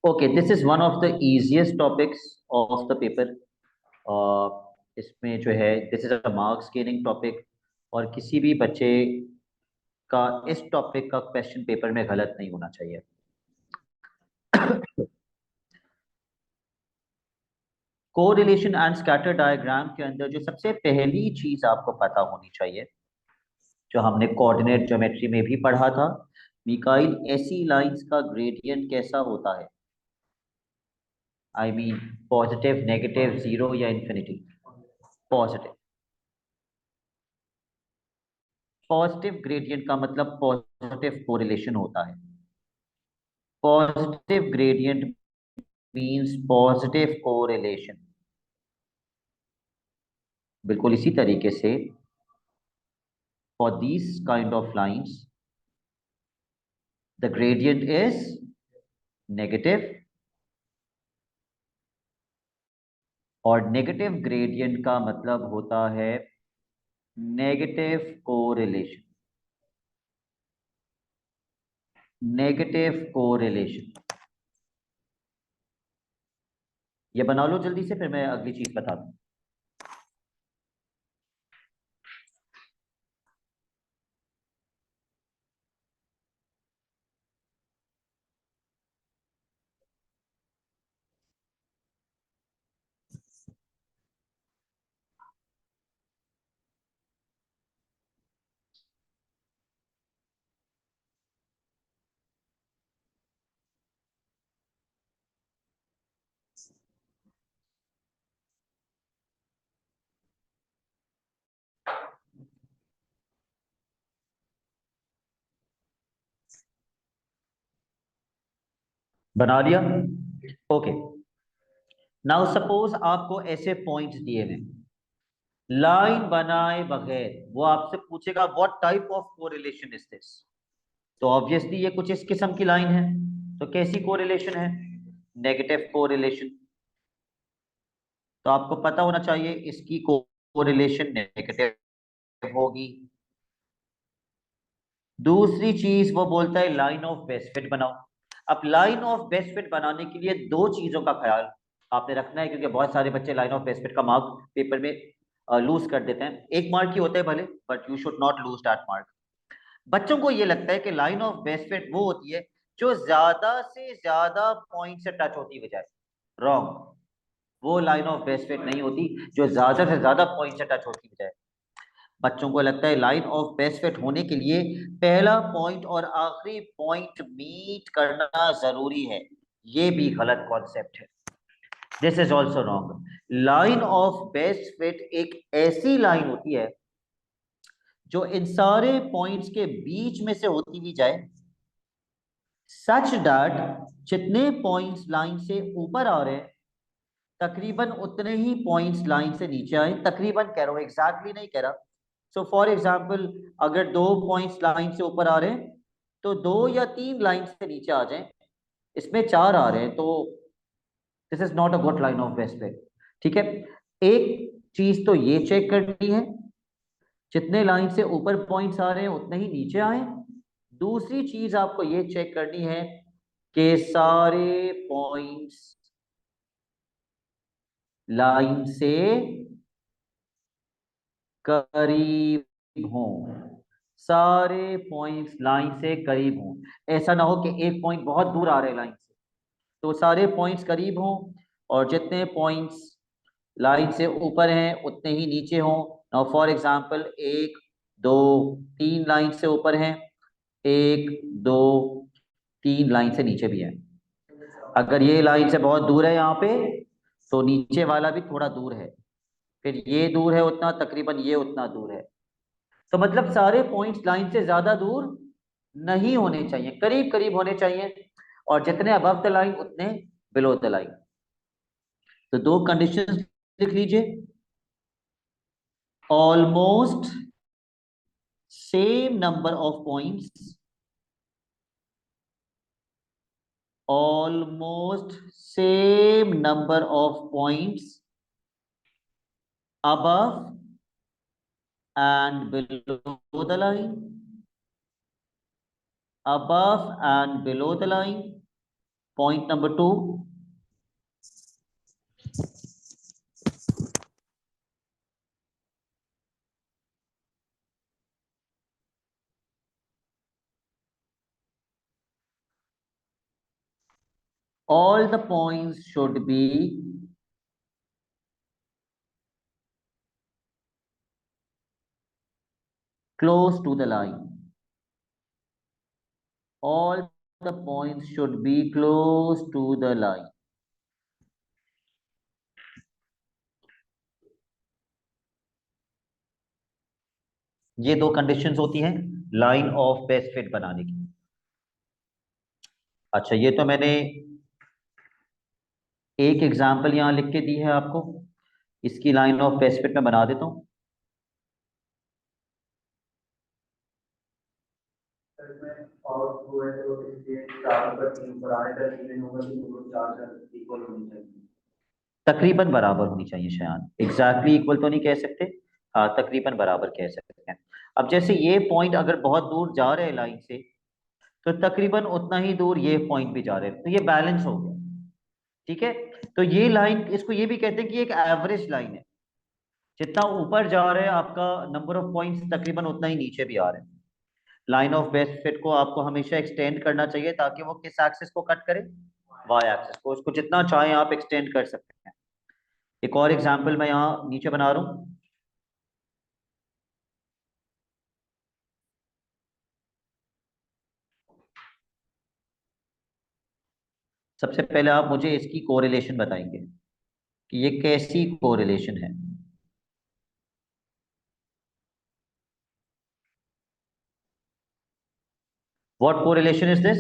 Okay, this is one of the easiest topics of the paper. इसमें जो है this is a marks gaining topic, और किसी भी बच्चे का इस टॉपिक का क्वेश्चन पेपर में गलत नहीं होना चाहिए। कोरिलेशन एंड स्कैटर डायग्राम के अंदर जो सबसे पहली चीज आपको पता होनी चाहिए, जो हमने कोऑर्डिनेट ज्योमेट्री में भी पढ़ा था, मिकाइल ऐसी लाइंस का ग्रेडियंट कैसा होता है? I mean positive, negative, zero या इंफिनिटी? पॉजिटिव। पॉजिटिव ग्रेडियंट का मतलब पॉजिटिव कोरिलेशन होता है। Positive gradient means positive correlation. बिल्कुल इसी तरीके से for these kind of lines the gradient is negative, और नेगेटिव ग्रेडियंट का मतलब होता है नेगेटिव कोरिलेशन। नेगेटिव कोरिलेशन ये बना लो जल्दी से, फिर मैं अगली चीज बता दूं। बना लिया? ओके, नाउ सपोज आपको ऐसे पॉइंट्स दिए हुए, लाइन बनाए बगैर वो आपसे पूछेगा what type of correlation is this. तो ऑब्वियसली ये कुछ इस किस्म की लाइन है, तो कैसी कोरिलेशन है? Negative correlation. तो आपको पता होना चाहिए इसकी कोरिलेशन नेगेटिव होगी। दूसरी चीज वो बोलता है लाइन ऑफ बेस्ट फिट बनाओ। अब लाइन ऑफ बेस्ट फिट बनाने के लिए दो चीजों का ख्याल आपने रखना है, क्योंकि बहुत सारे बच्चे लाइन ऑफ बेस्ट फिट का मार्क पेपर में लूज कर देते हैं। एक मार्क ही होता है भले, but you should not lose that mark. बच्चों को ये लगता है कि लाइन ऑफ बेस्ट फिट वो होती है जो ज्यादा से ज्यादा पॉइंट से टच होती हुई जाए। रॉन्ग। वो लाइन ऑफ बेस्ट फिट नहीं होती जो ज्यादा से ज्यादा पॉइंट से टच होती हुई जाए। बच्चों को लगता है लाइन ऑफ बेस्ट फिट होने के लिए पहला पॉइंट और आखिरी पॉइंट मीट करना जरूरी है। ये भी गलत कॉन्सेप्ट है। This is also wrong. Line of best fit एक ऐसी लाइन होती है जो इन सारे पॉइंट्स के बीच में से होती हुई जाए, सच दैट जितने पॉइंट्स लाइन से ऊपर आ रहे हैं तकरीबन उतने ही पॉइंट्स लाइन से नीचे आए। तकरीबन कह रहा हूं, एग्जैक्टली नहीं कह रहा। सो फॉर एग्जाम्पल, अगर दो पॉइंट्स लाइन से ऊपर आ रहे हैं तो दो या तीन लाइन से नीचे आ जाएं। इसमें चार आ रहे हैं तो this is not a good line of best fit. ठीक है, एक चीज तो ये चेक करनी है जितने लाइन से ऊपर पॉइंट्स आ रहे हैं उतने ही नीचे आए। दूसरी चीज आपको ये चेक करनी है कि सारे पॉइंट्स लाइन से करीब हों। सारे पॉइंट्स लाइन से करीब हों। ऐसा ना हो कि एक पॉइंट बहुत दूर आ रहे लाइन से, तो सारे पॉइंट्स करीब हों और जितने पॉइंट्स लाइन से ऊपर हैं उतने ही नीचे हों। नाउ फॉर एग्जांपल, एक, दो, तीन लाइन से ऊपर हैं, एक, दो, तीन लाइन से नीचे भी है। अगर ये लाइन से बहुत दूर है यहाँ पे, तो नीचे वाला भी थोड़ा दूर है। फिर ये दूर है उतना, तकरीबन ये उतना दूर है। तो मतलब सारे पॉइंट्स लाइन से ज्यादा दूर नहीं होने चाहिए, करीब करीब होने चाहिए, और जितने अबव द लाइन उतने बिलो द लाइन। तो दो कंडीशंस लिख लीजिए। Almost same number of points, almost same number of points above and below the line, above and below the line, point number 2, all the points should be close to the line. All the points should be close to the line. ये दो conditions होती हैं line of best fit बनाने की। अच्छा, ये तो मैंने एक एग्जांपल यहां लिख के दी है आपको, इसकी लाइन ऑफ बेस्ट फिट में बना देता हूं। और वो है तो इसलिए 4 पर 3 पर आने तक नहीं होगा कि दोनों 4 इक्वल होनी चाहिए, तकरीबन बराबर होनी चाहिए शायद, एग्जैक्टली इक्वल तो नहीं कह सकते, हाँ तकरीबन बराबर कह सकते हैं। अब जैसे ये पॉइंट अगर बहुत दूर जा रहे हैं लाइन से, तो तकरीबन उतना ही दूर ये पॉइंट भी जा रहे हैं, तो ये बैलेंस हो गया। ठीक है, तो ये लाइन, इसको ये भी कहते हैं कि एक एवरेज लाइन है, जितना ऊपर जा रहे हैं आपका नंबर ऑफ पॉइंट्स तकरीबन उतना ही नीचे भी आ रहे हैं। लाइन ऑफ बेस्ट फिट को आपको हमेशा एक्सटेंड करना चाहिए, ताकि वो किस एक्सिस को कट करे, वाई एक्सिस को, उसको जितना चाहे आप एक्सटेंड कर सकते हैं। एक और एग्जांपल मैं यहाँ नीचे बना रहा हूं। सबसे पहले आप मुझे इसकी कोरिलेशन बताएंगे कि ये कैसी कोरिलेशन है। What correlation is this?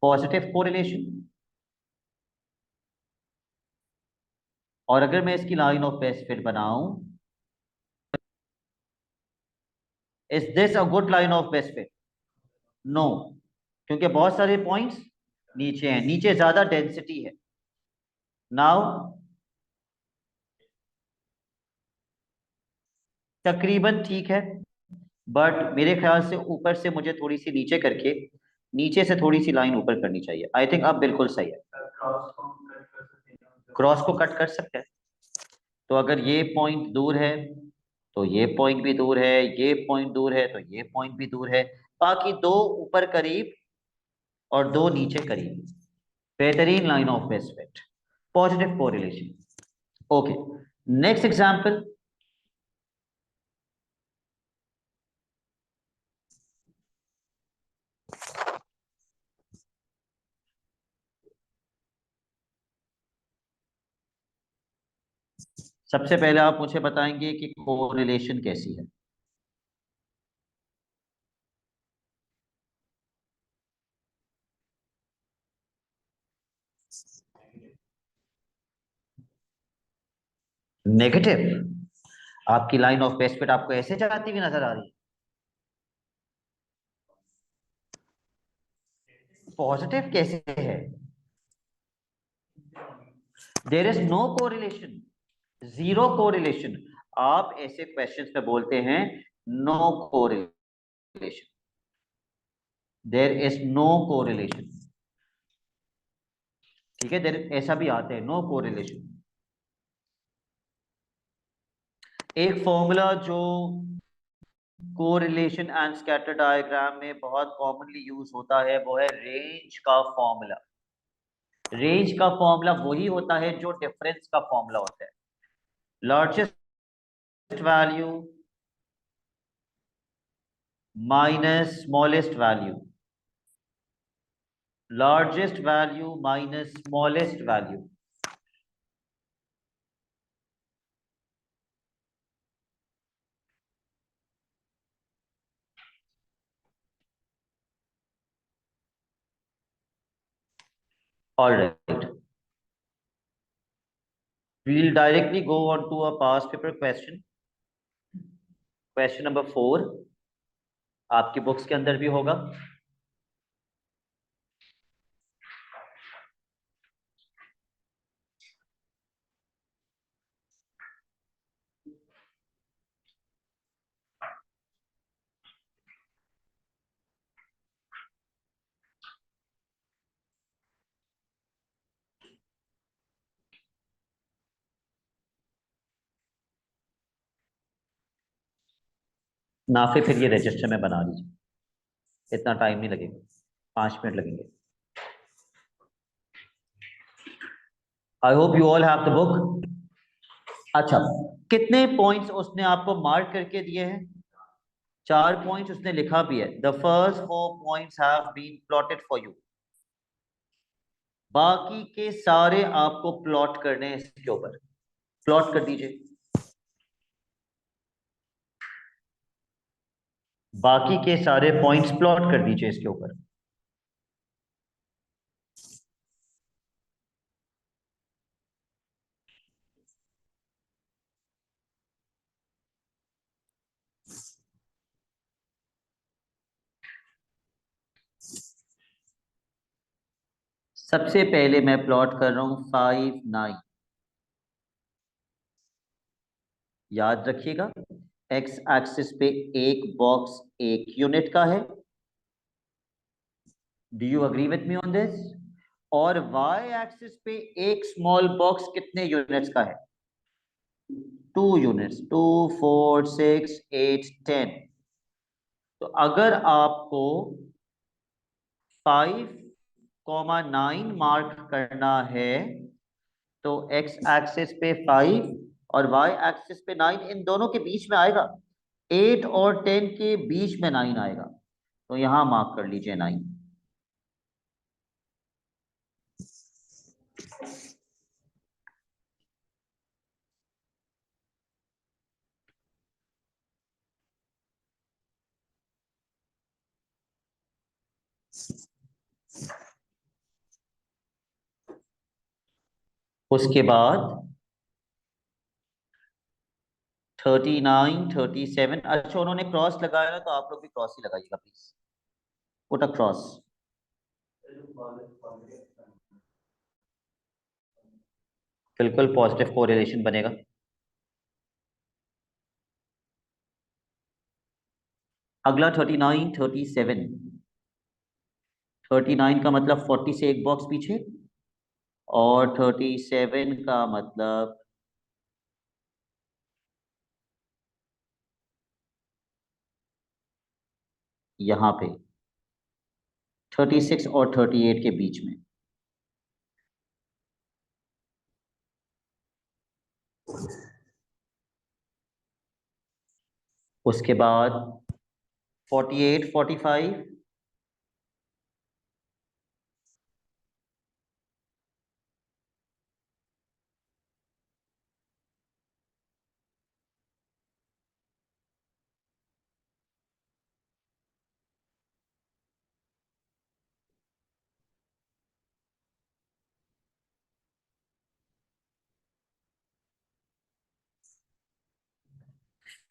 Positive correlation. और अगर मैं इसकी लाइन ऑफ बेस्ट फिट बनाऊं, is this a good line of best fit? No, क्योंकि बहुत सारे पॉइंट्स नीचे हैं, नीचे ज्यादा डेंसिटी है। नाउ तकरीबन ठीक है, बट मेरे ख्याल से ऊपर से मुझे थोड़ी सी नीचे करके, नीचे से थोड़ी सी लाइन ऊपर करनी चाहिए। आई थिंक अब बिल्कुल सही है। क्रॉस को कट कर सकते हैं, तो अगर ये पॉइंट दूर है तो ये पॉइंट भी दूर है, ये पॉइंट दूर है तो ये पॉइंट भी दूर है, बाकी दो ऊपर करीब और दो नीचे करीब। बेहतरीन line of best fit, positive correlation. Okay, next example. सबसे पहले आप मुझे बताएंगे कि कोरिलेशन कैसी है। नेगेटिव? आपकी लाइन ऑफ बेस्ट फिट आपको ऐसे जाती हुई नजर आ रही है, पॉजिटिव कैसे है? There is no correlation, zero correlation. आप ऐसे क्वेश्चंस में बोलते हैं no correlation, there is no correlation. ठीक है, देर ऐसा भी आते हैं नो कोरिलेशन। एक फॉर्मूला जो कोरिलेशन एंड स्कैटर डायग्राम में बहुत कॉमनली यूज होता है वो है रेंज का फॉर्मूला। रेंज का फॉर्मूला वही होता है जो डिफरेंस का फॉर्मूला होता है। Largest value minus smallest value, largest value minus smallest value. All right, we'll directly go on to a past paper question. Question number 4 आपकी बुक्स के अंदर भी होगा। नाफे फिर ये रजिस्टर में बना लीजिए, इतना टाइम नहीं लगेगा, 5 मिनट लगेंगे। I hope you all have the book. अच्छा, कितने पॉइंट्स उसने आपको मार्क करके दिए हैं? 4 पॉइंट्स उसने लिखा भी है, the first 4 points have been plotted for you. बाकी के सारे आपको प्लॉट करने हैं इसके ऊपर, प्लॉट कर दीजिए। बाकी के सारे पॉइंट्स प्लॉट कर दीजिए इसके ऊपर। सबसे पहले मैं प्लॉट कर रहा हूं 5, 9। याद रखिएगा, एक्स एक्सिस पे एक बॉक्स 1 यूनिट का है। Do you agree with me on this? और वाई एक्सिस पे एक स्मॉल बॉक्स कितने यूनिट्स का है? 2 यूनिट्स, 2, 4, 6, 8, 10। तो अगर आपको 5, 9 मार्क करना है तो एक्स एक्सिस पे 5 और वाई एक्सिस पे 9, इन दोनों के बीच में आएगा। 8 और 10 के बीच में 9 आएगा, तो यहां मार्क कर लीजिए 9। उसके बाद 39, 37। अच्छा, उन्होंने क्रॉस लगाया ना, तो आप लोग भी क्रॉस ही लगाइएगा प्लीज। Put a cross. बिल्कुल पॉजिटिव कोरिलेशन बनेगा। अगला 39, 37। 39 का मतलब 40 से एक बॉक्स पीछे, और 37 का मतलब यहां पे 36 और 38 के बीच में। उसके बाद 48, 45।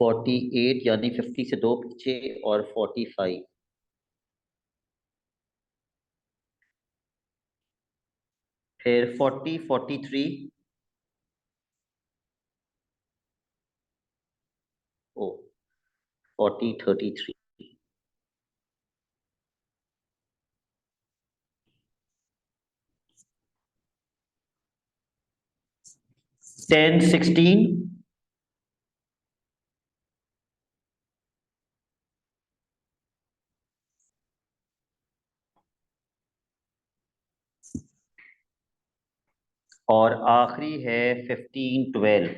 48 यानी 50 से दो पीछे, और 45। फिर 40, 43। ओ, 40, 33। 10, 16। और आखिरी है 15, 12।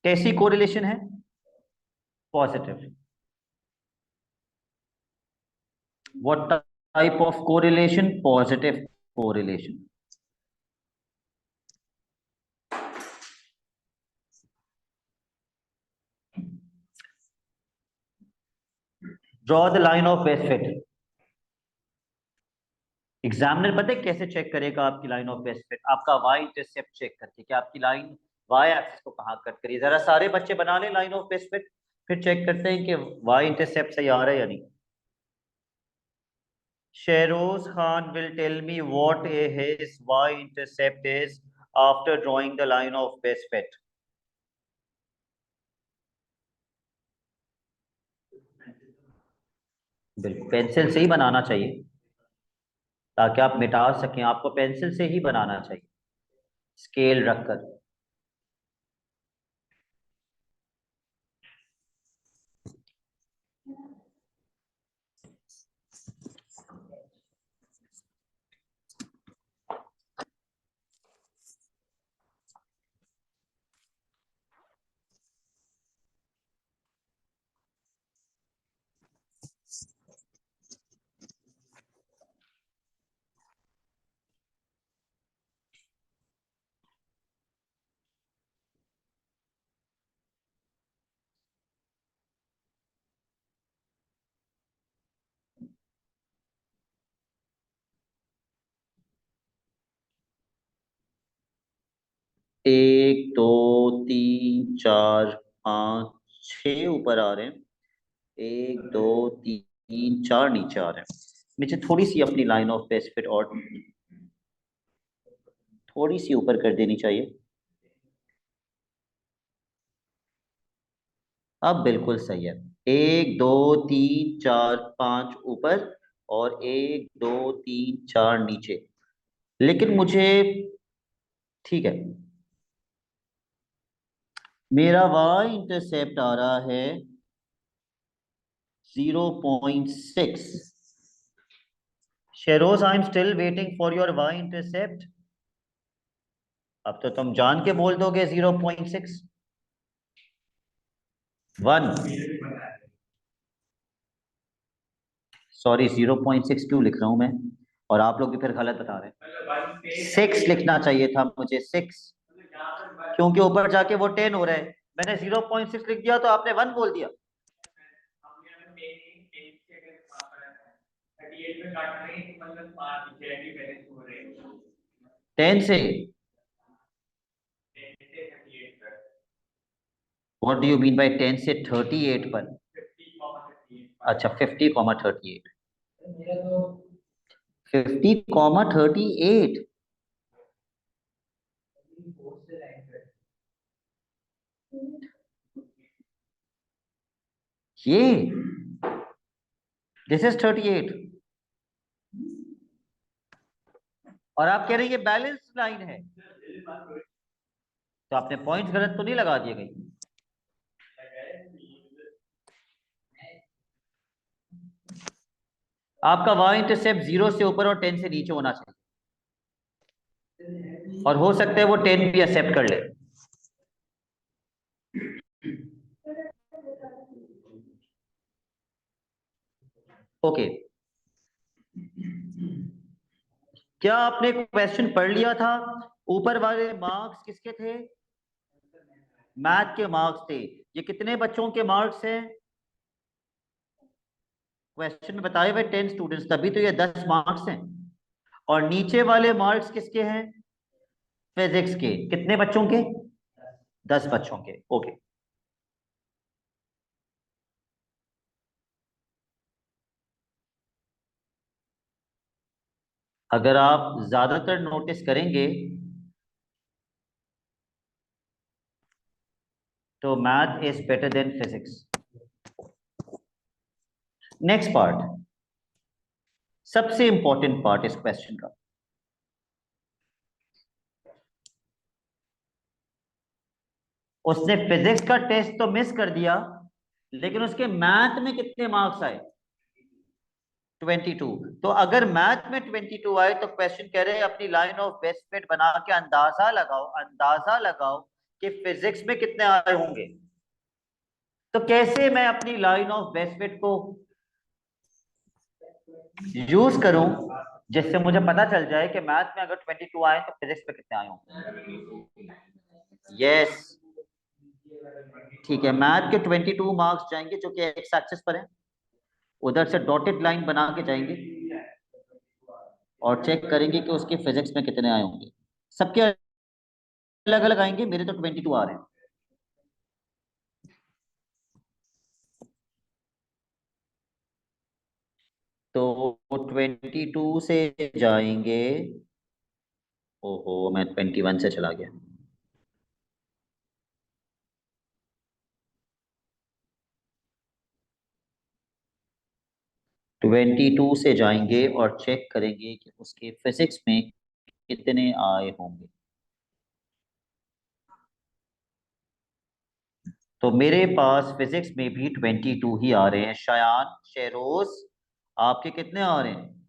कैसी कोरिलेशन है? Positive. What type of correlation? Positive correlation. Draw the line of best fit. Examiner पता है कैसे चेक करेगा आपकी लाइन ऑफ बेस्ट फिट? आपका वाई इंटरसेप्ट चेक करके कि आपकी लाइन वाई एक्सिस को कहाँ कट करी। जरा सारे बच्चे बना लें लाइन ऑफ बेस्ट फिट, फिर चेक करते हैं कि वाई इंटरसेप्ट सही आ रहा है या नहीं। Shehroz Khan will tell me what his y-intercept is after drawing the line of best fit. बिल्कुल पेंसिल से ही बनाना चाहिए। ताकि आप मिटा सकें। आपको पेंसिल से ही बनाना चाहिए, स्केल रखकर। 1 2 3 4 5 6 ऊपर आ रहे हैं। 1 2 3 4 नीचे आ रहे हैं। नीचे थोड़ी सी अपनी लाइन ऑफ बेस्ट फिट और थोड़ी सी ऊपर कर देनी चाहिए। अब बिल्कुल सही है। 1 2 3 4 5 ऊपर और 1 2 3 4 नीचे। लेकिन मुझे, ठीक है, मेरा वाई इंटरसेप्ट आ रहा है 0.6। शेरोज, I am still waiting for your Y intercept. अब तो तुम जान के बोल दोगे 0.6। 1, सॉरी 0.6 क्यों लिख रहा हूं मैं, और आप लोग भी फिर गलत बता रहे हैं। 6 लिखना चाहिए था मुझे, 6, क्योंकि ऊपर जाके वो 10 हो रहा है। मैंने 0.6 लिख दिया तो आपने 1 बोल दिया। 10 से, what do you mean by 10 से 38 पर? अच्छा, 50,38। 50,38। ये, दिस इज 38, और आप कह रहे हैं ये बैलेंस लाइन है। तो आपने पॉइंट्स गलत तो नहीं लगा दिए कहीं? आपका वाई इंटरसेप्ट 0 से ऊपर और 10 से नीचे होना चाहिए, और हो सकता है वो 10 भी एक्सेप्ट कर ले। ओके, क्या आपने क्वेश्चन पढ़ लिया था? ऊपर वाले मार्क्स किसके थे? मैथ के मार्क्स थे। ये कितने बच्चों के मार्क्स हैं? क्वेश्चन में बताए हुए 10 स्टूडेंट्स, तभी तो ये 10 मार्क्स हैं। और नीचे वाले मार्क्स किसके हैं? फिजिक्स के। कितने बच्चों के? 10 बच्चों के। ओके, अगर आप ज्यादातर नोटिस करेंगे तो math is better than physics. Next part, सबसे इंपॉर्टेंट पार्ट इस क्वेश्चन का। उसने फिजिक्स का टेस्ट तो मिस कर दिया, लेकिन उसके मैथ में कितने मार्क्स आए? 22। तो अगर मैथ में 22 आए तो क्वेश्चन कह रहे हैं अपनी लाइन ऑफ बेस्ट फिट बना के अंदाजा लगाओ, अंदाजा लगाओ कि फिजिक्स में कितने आए होंगे। तो कैसे मैं अपनी लाइन ऑफ बेस्ट फिट को यूज करूं जिससे मुझे पता चल जाए कि मैथ में अगर 22 आए तो फिजिक्स में कितने आए होंगे? यस, ठीक है, मैथ के 22 मार्क्स जाएंगे जो कि एक्स एक्सिस पर है। उधर से डॉटेड लाइन बना के जाएंगे और चेक करेंगे कि उसके फिजिक्स में कितने आए होंगे। सबके अलग अलग आएंगे, मेरे तो 22 आ रहे हैं। तो 22 से जाएंगे, ओहो मैं 21 से चला गया। 22 से जाएंगे और चेक करेंगे कि उसके फिजिक्स में कितने आए होंगे। तो मेरे पास फिजिक्स में भी 22 ही आ रहे हैं। शायान, शेरोज, आपके कितने आ रहे हैं?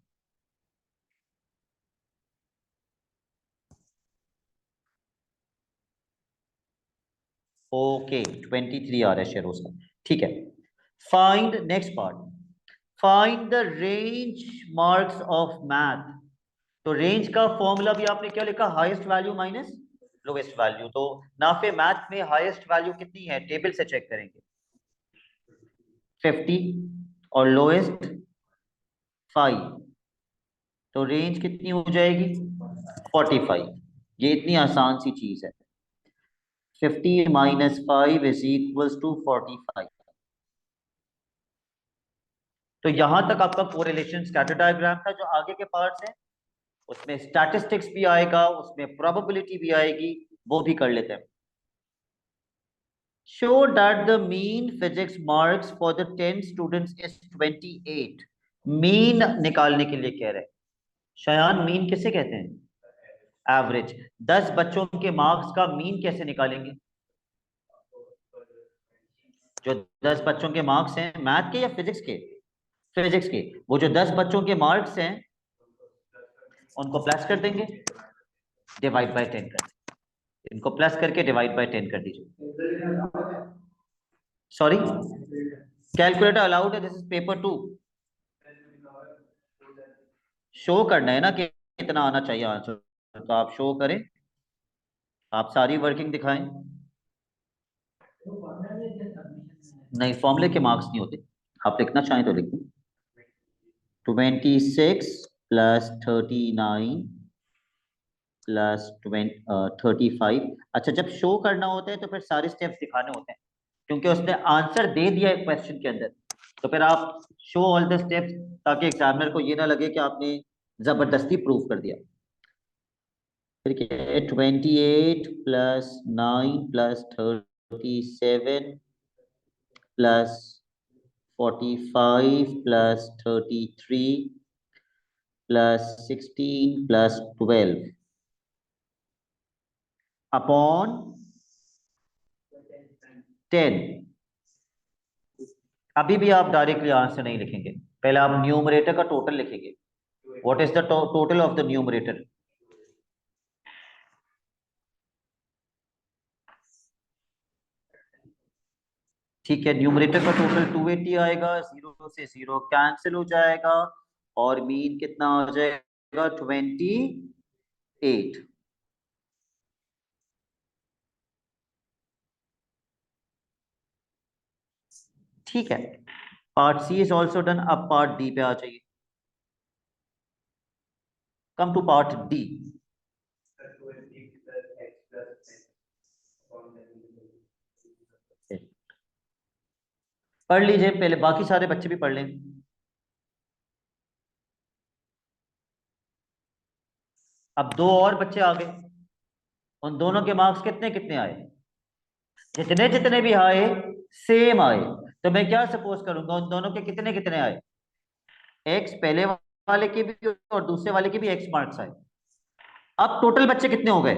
ओके, 23 आ रहा है शेरोज का। ठीक है। Find next part, find the range marks of math. तो रेंज का फॉर्मूला भी आपने क्या लिखा? Highest value minus lowest value. तो नाफे मैथ में हाईएस्ट वैल्यू कितनी है? टेबल से चेक करेंगे। 50 और लोएस्ट 5। तो रेंज कितनी हो जाएगी? 45। ये इतनी आसान सी चीज है। 50 - 5 = 45। तो यहां तक आपका कोरिलेशन स्कैटर डायग्राम था। जो आगे के पार्ट्स हैं उसमें स्टैटिस्टिक्स भी आएगा, उसमें प्रोबेबिलिटी भी आएगी, वो भी कर लेते हैं। Show that the mean physics marks for the 10 students is 28। Mean निकालने के लिए कह रहे हैं। शयान, मीन किसे कहते हैं? एवरेज। 10 बच्चों के मार्क्स का मीन कैसे निकालेंगे? जो 10 बच्चों के मार्क्स हैं मैथ के या फिजिक्स के? फिजिक्स के। वो जो 10 बच्चों के मार्क्स हैं उनको प्लस कर देंगे, डिवाइड बाय 10 कर देंगे। इनको प्लस करके डिवाइड बाय 10 कर दीजिए। सॉरी, कैलकुलेटर अलाउड है, दिस इज पेपर 2। शो करना है ना कि कितना आना चाहिए आंसर, तो आप शो करें, आप सारी वर्किंग दिखाएं। नहीं, फॉर्मूले के मार्क्स नहीं होते, आप लिखना चाहें तो लिखें। 26 + 39 + 35। अच्छा, जब शो करना होता है तो फिर सारे स्टेप्स दिखाने होते हैं, क्योंकि उसने आंसर दे दिया है क्वेश्चन के अंदर। तो फिर आप शो ऑल द स्टेप्स, ताकि एग्जामिनर को ये ना लगे कि आपने जबरदस्ती प्रूव कर दिया। फिर क्या है? 28 + 9 + 37 + 45 + 33 + 16 + 12 अपॉन 10। अभी भी आप डायरेक्टली आंसर नहीं लिखेंगे, पहले आप न्यूमरेटर का टोटल लिखेंगे। What is the total of the numerator? ठीक है, न्यूमरेटर का टोटल 280 आएगा, जीरो से जीरो कैंसिल हो जाएगा, और मीन कितना आ जाएगा? 28। ठीक है, part C is also done. अब पार्ट डी पे आ जाइए। Come to part D. पढ़ लीजिए पहले, बाकी सारे बच्चे भी पढ़ लें। अब दो और बच्चे आ गए, उन दोनों के मार्क्स कितने कितने आए? जितने जितने भी आए सेम आए। तो मैं क्या सपोज करूंगा, उन दोनों के कितने कितने आए? एक्स, पहले वाले के भी और दूसरे वाले के भी एक्स मार्क्स आए। अब टोटल बच्चे कितने हो गए?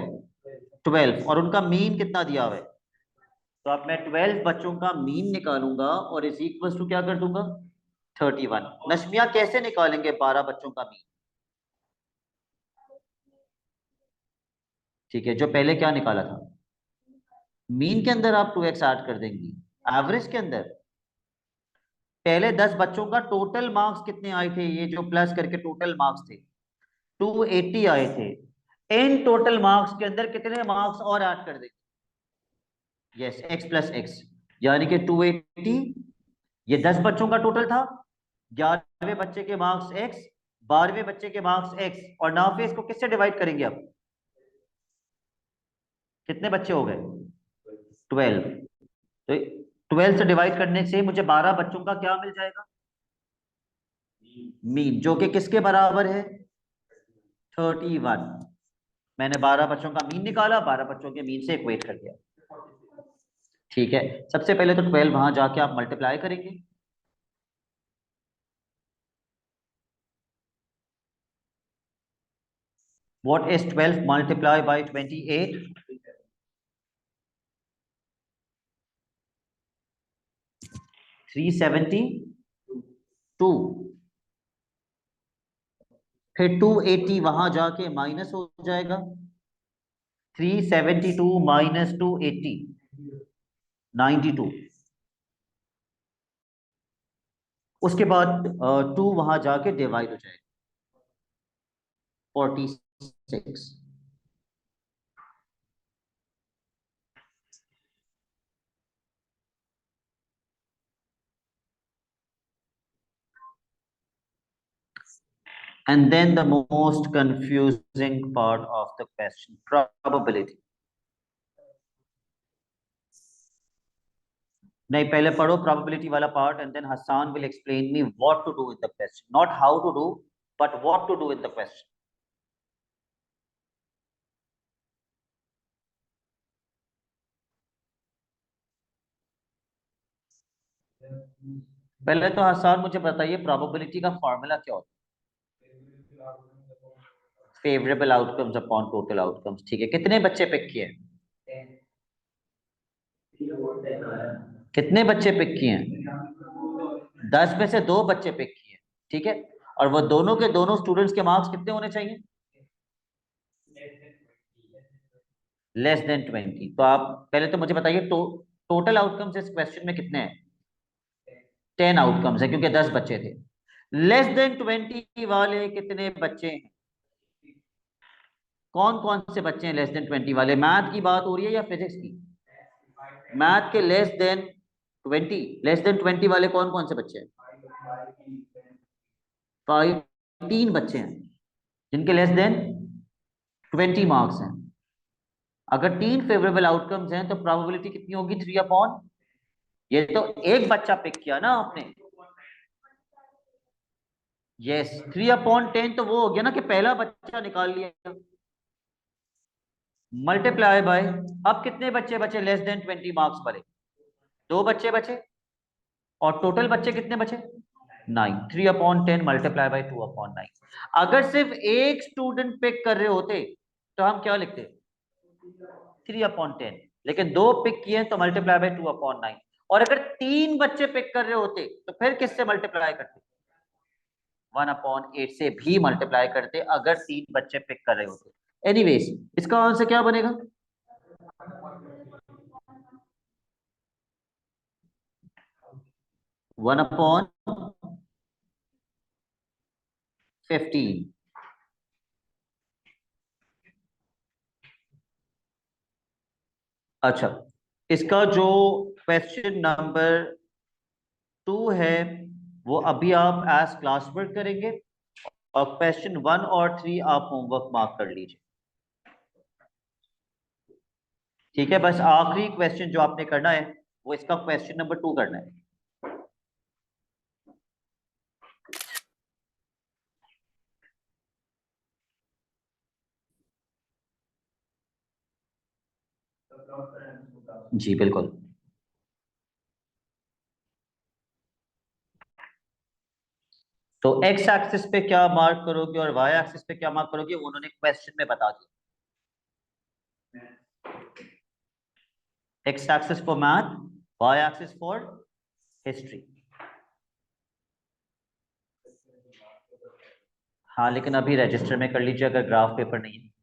12, और उनका मीन कितना दिया हुआ है? तो अब मैं 12 बच्चों का मीन निकालूंगा और इज इक्वल टू क्या कर दूंगा? 31। नशमिया, कैसे निकालेंगे 12 बच्चों का मीन? ठीक है, जो पहले क्या निकाला था, मीन के अंदर आप 2x ऐड कर देंगी, एवरेज के अंदर पहले 10 बच्चों का टोटल मार्क्स कितने आए थे, ये जो प्लस करके टोटल मार्क्स थे 280 आए थे। इन टोटल मार्क्स के अंदर कितने मार्क्स और ऐड कर देंगे? यस, x + x, यानी कि 280। ये 10 बच्चों का टोटल था, 11वें बच्चे के मार्क्स x, 12वें बच्चे के मार्क्स x, और नाफे इसको किससे डिवाइड करेंगे अब? कितने बच्चे हो गए? 12। तो 12 से डिवाइड करने से मुझे 12 बच्चों का क्या मिल जाएगा? मीन, जो कि किसके बराबर है? 31। मैंने 12 बच्चों का मीन निकाला, 12 बच्चों के मीन से इक्वेट कर दिया। ठीक है, सबसे पहले तो 12 वहां जाके आप मल्टीप्लाई करेंगे। What is 12 multiplied by 28? 372। फिर 280 वहां जाके माइनस हो जाएगा। 372 माइनस 280, 92। उसके बाद 2 वहां जाके डिवाइड हो जाएगा, 46। And then the most confusing part of the question, probability. नहीं, पहले पढ़ो probability वाला part and then Hassan will explain me what to do with the question, not how to do, but what to do with the question. पहले तो हसान मुझे बताइए probability का formula क्या होता है? Favourable outcomes upon total outcomes. ठीक है, कितने बच्चे पिक किए? कितने बच्चे पिक किए हैं? 10 में से 2 बच्चे पिक किए। ठीक है, और वो दोनों के दोनों स्टूडेंट्स के मार्क्स कितने होने चाहिए? Less than 20। तो आप पहले तो मुझे बताइए टोटल आउटकम्स इस क्वेश्चन में कितने हैं? 10 आउटकम्स है क्योंकि 10 बच्चे थे। लेस देन 20 वाले कितने बच्चे हैं? कौन कौन से बच्चे हैं लेस देन 20 वाले? मैथ की बात हो रही है या फिजिक्स की? मैथ के लेस देन 20, लेस देन 20 वाले कौन कौन से बच्चे हैं? 5, 3 बच्चे हैं जिनके लेस देन 20 मार्क्स हैं। अगर 3 फेवरेबल आउटकम्स हैं तो प्रोबेबिलिटी कितनी होगी? 3 अपॉन, ये तो एक बच्चा पिक किया ना आपने। यस, 3/10 तो वो हो गया ना कि पहला बच्चा निकाल लिया, मल्टीप्लाई बाय। अब कितने बच्चे बचे लेस देन 20 मार्क्स वाले? 2 बच्चे बचे। और टोटल बच्चे कितने बचे? 9। 3/10 मल्टीप्लाई बाय 2/9। अगर सिर्फ एक स्टूडेंट पिक कर रहे होते तो हम क्या लिखते? 3/10। लेकिन 2 पिक किए तो मल्टीप्लाई बाय 2/9। और अगर 3 बच्चे पिक कर रहे होते तो फिर किससे मल्टीप्लाई करते? 1/8 से भी मल्टीप्लाई करते अगर 3 बच्चे पिक कर रहे होते। एनीवेज, इसका आंसर क्या बनेगा? 1/15। अच्छा, इसका जो क्वेश्चन नंबर 2 है वो अभी आप एज क्लास वर्क करेंगे, और क्वेश्चन 1 और 3 आप होमवर्क मार्क कर लीजिए। ठीक है, बस आखिरी क्वेश्चन जो आपने करना है वो इसका क्वेश्चन नंबर 2 करना है। जी बिल्कुल। तो एक्स एक्सिस पे क्या मार्क करोगे और वाई एक्सिस पे क्या मार्क करोगे वो उन्होंने क्वेश्चन में बता दिया। X axis for math, Y axis for history. हाँ, लेकिन अभी रजिस्टर में कर लीजिए अगर ग्राफ पेपर नहीं है।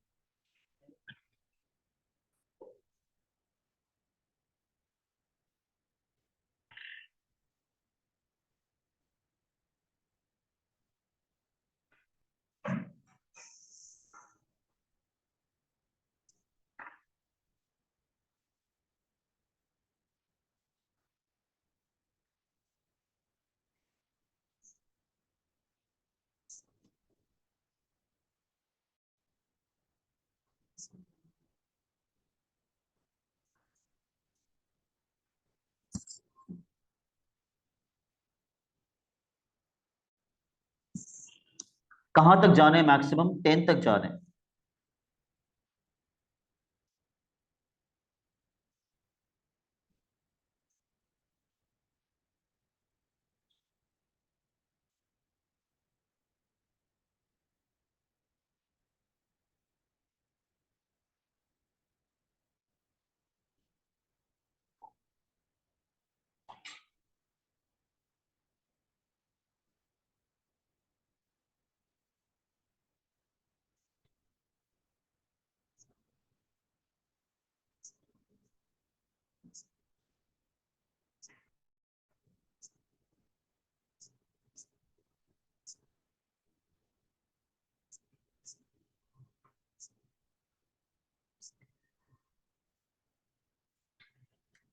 कहां तक जाने? मैक्सिमम 10 तक जाने।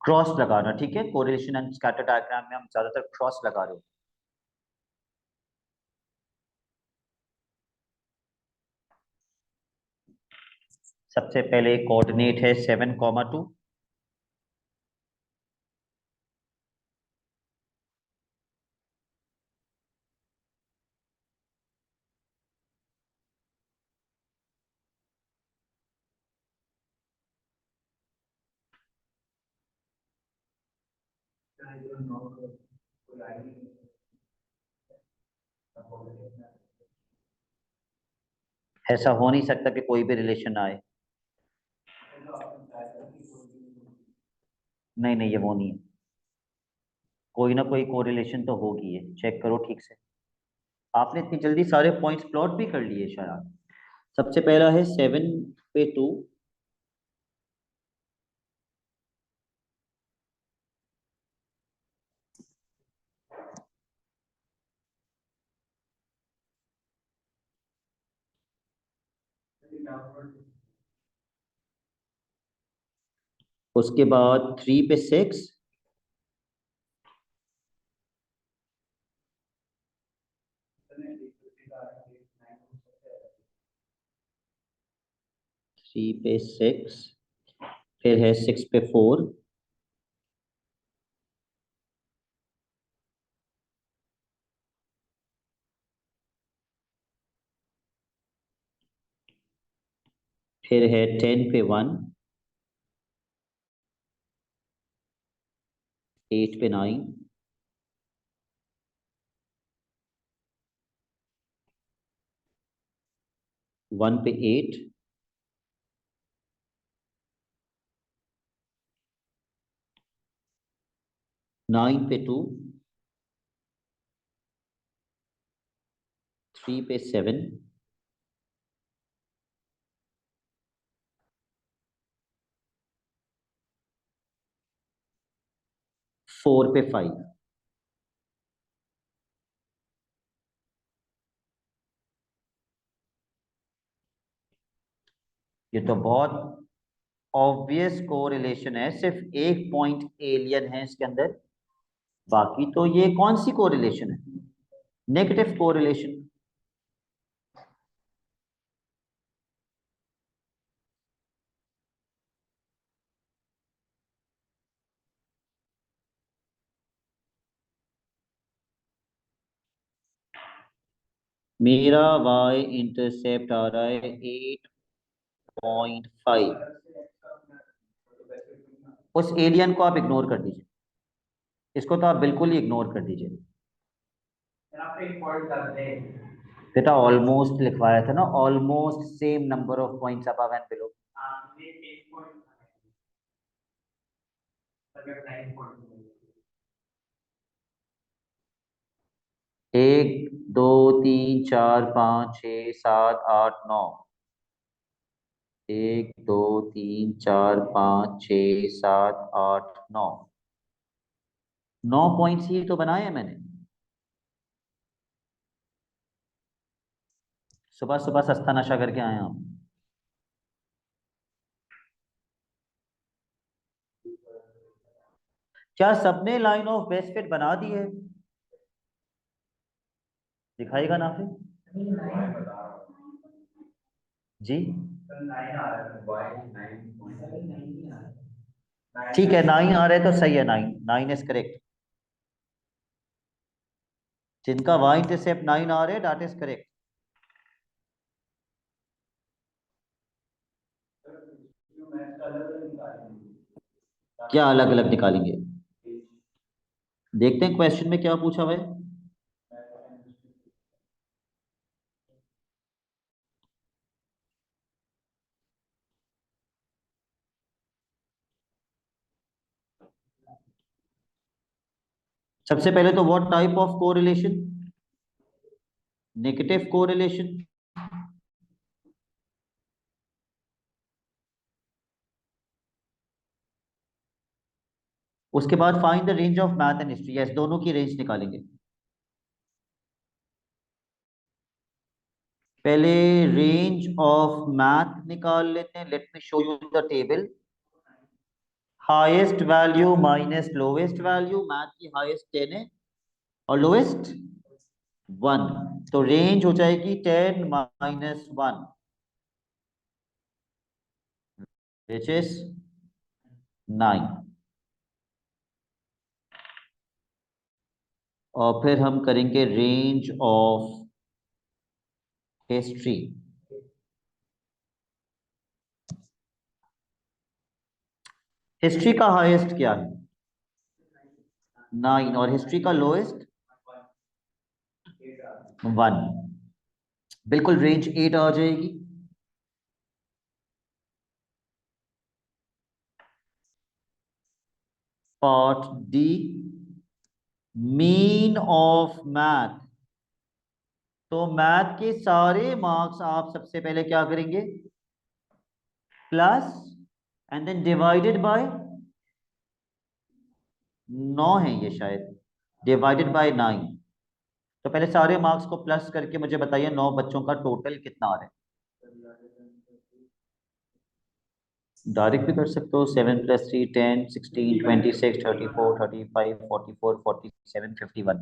क्रॉस लगाना, ठीक है। कोरिलेशन एंड स्कैटर डायग्राम में हम ज्यादातर क्रॉस लगा रहे हो। सबसे पहले कोऑर्डिनेट है 7,2। ऐसा हो नहीं सकता कि कोई भी रिलेशन आए। नहीं नहीं, ये वो नहीं है। कोई ना कोई कोरिलेशन तो होगी, है चेक करो ठीक से। आपने इतनी जल्दी सारे पॉइंट्स प्लॉट भी कर लिए शायद। सबसे पहला है 7/2, उसके बाद 3/6, 3/6, फिर है 6/4, फिर है 10/1, 8/9, 1/8, 9/2, 3/7, 4/5। ये तो बहुत ऑब्वियस कोरिलेशन है, सिर्फ एक पॉइंट एलियन है इसके अंदर। बाकी तो ये कौन सी कोरिलेशन है? Negative correlation. मेरा y इंटरसेप्ट आ रहा है 8.5। उस एलियन को आप इग्नोर कर दीजिए, इसको तो आप बिल्कुल ही इग्नोर कर दीजिए। बेटा ऑलमोस्ट लिखवाया था ना, almost same number of points above and below. 1 2 3 4 5 6 7 8 9। 1 2 3 4 5 6 7 8 9। 9 points ही तो बनाए हैं मैंने। सुबह सुबह सस्ता नशा करके आए हैं हम। क्या सबने लाइन ऑफ बेस्ट फिट बना दी है? दिखाएगा ना फिर जी। ठीक है, 9 आ रहे तो सही है, 9 9 इज करेक्ट। जिनका y इंटरसेप्ट 9 आ रहे हैं दैट इज करेक्ट। क्या अलग अलग निकालेंगे? देखते हैं क्वेश्चन में क्या पूछा हुआ है। सबसे पहले तो what type of correlation? Negative correlation. उसके बाद find the range of math and history, yes दोनों की रेंज निकालेंगे। पहले रेंज ऑफ मैथ निकाल लेते हैं, let me show you the table. Highest value minus lowest value, math की हाईएस्ट 10 है और लोवेस्ट 1, तो रेंज हो जाएगी 10 माइनस 1 विच इज 9। और फिर हम करेंगे रेंज ऑफ हिस्ट्री। हिस्ट्री का हाईएस्ट क्या है? 9, और हिस्ट्री का लोएस्ट 1। बिल्कुल रेंज 8 आ जाएगी। Part D, mean of math. तो मैथ के सारे मार्क्स आप सबसे पहले क्या करेंगे? Plus and then divided by 9 है ये शायद, डिवाइडेड बाय 9। तो पहले सारे मार्क्स को प्लस करके मुझे बताइए 9 बच्चों का टोटल कितना आ रहा है। डायरेक्ट भी कर सकते हो, 7 + 3 10 16 26 34 35 44 47 51।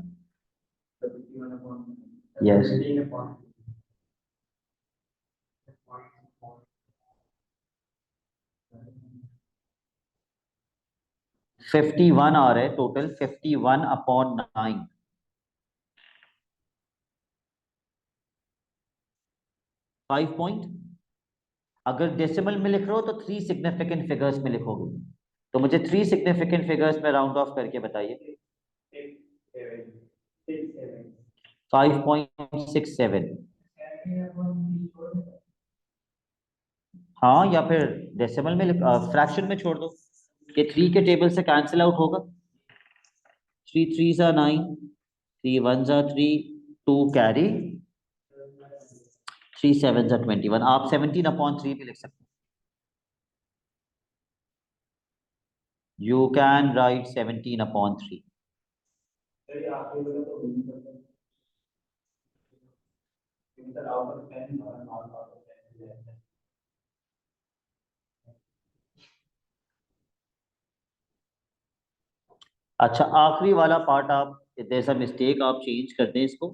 यस, 51 आ रहा है टोटल, 51/9। 5 पॉइंट। अगर डेसिमल में लिख रहे हो तो 3 सिग्निफिकेंट फिगर्स में लिखोगे, तो मुझे 3 सिग्निफिकेंट फिगर्स में राउंड ऑफ करके बताइए। 5.67। हाँ, या फिर डेसिमल में फ्रैक्शन में छोड़ दो, ये 3 के टेबल से कैंसिल आउट होगा। 3 3s are 9, 3 1s are 3, 2 carry, 3 7s are 21। आप 17/3 भी लिख सकते हो। You can write 17/3। अच्छा, आखिरी वाला पार्ट आप, जैसा मिस्टेक आप चेंज कर दें इसको।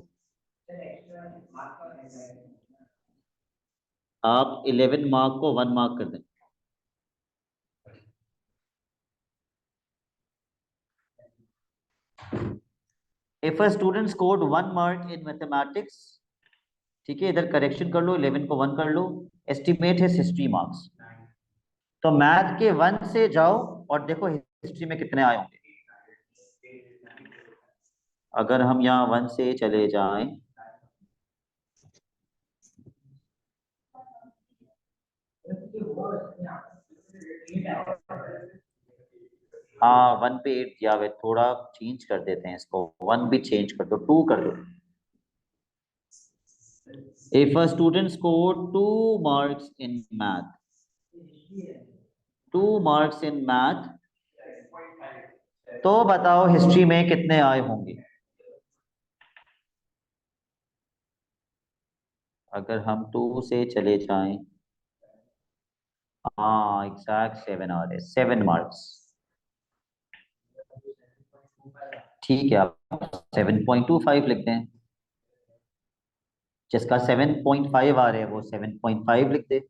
आप 11 मार्क को 1 मार्क कर दें। If a student scored 1 mark in mathematics, ठीक है, इधर करेक्शन कर लो, 11 को 1 कर लो, एस्टिमेट है हिस्ट्री मार्क्स। तो मैथ के 1 से जाओ और देखो हिस्ट्री में कितने आए होंगे। अगर हम यहाँ 1 से चले जाएं, हाँ 1 पे 8 दिया हुआ है, थोड़ा चेंज कर देते हैं इसको, 1 भी चेंज कर दो, 2 कर दो। If a student scored 2 marks in math, 2 marks in math, तो बताओ हिस्ट्री में कितने आए होंगे? अगर हम 2 से चले जाएं, हाँ एग्जैक्ट 7 आ रहे, 7 मार्क्स। ठीक है, आप 7.25 लिखते हैं, जिसका 7.5 आ रहे हैं वो 7.5 लिख दे।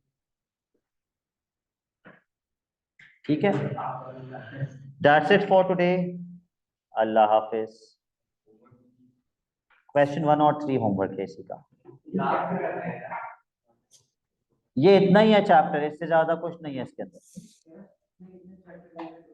ठीक है, that's it for today. Allah Hafiz. Question 1 और 3 होमवर्क है इसी का। ये इतना ही है चैप्टर, इससे ज्यादा कुछ नहीं है इसके अंदर।